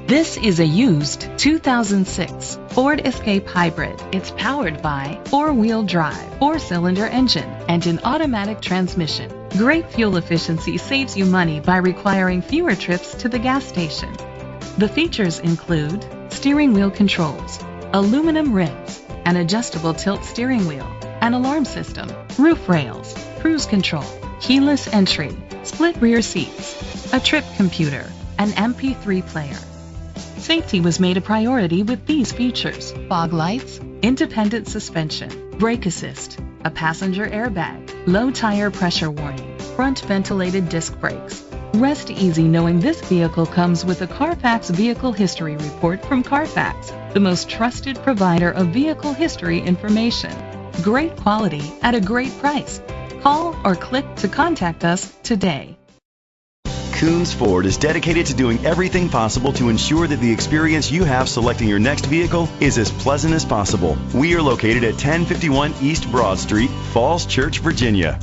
This is a used 2006 Ford Escape Hybrid. It's powered by four-wheel drive, four-cylinder engine, and an automatic transmission. Great fuel efficiency saves you money by requiring fewer trips to the gas station. The features include steering wheel controls, aluminum rims, an adjustable tilt steering wheel, an alarm system, roof rails, cruise control, keyless entry, split rear seats, a trip computer, an MP3 player. Safety was made a priority with these features: fog lights, independent suspension, brake assist, a passenger airbag, low tire pressure warning, front ventilated disc brakes. Rest easy knowing this vehicle comes with a Carfax Vehicle History Report from Carfax, the most trusted provider of vehicle history information. Great quality at a great price. Call or click to contact us today. Koons Ford is dedicated to doing everything possible to ensure that the experience you have selecting your next vehicle is as pleasant as possible. We are located at 1051 East Broad Street, Falls Church, Virginia.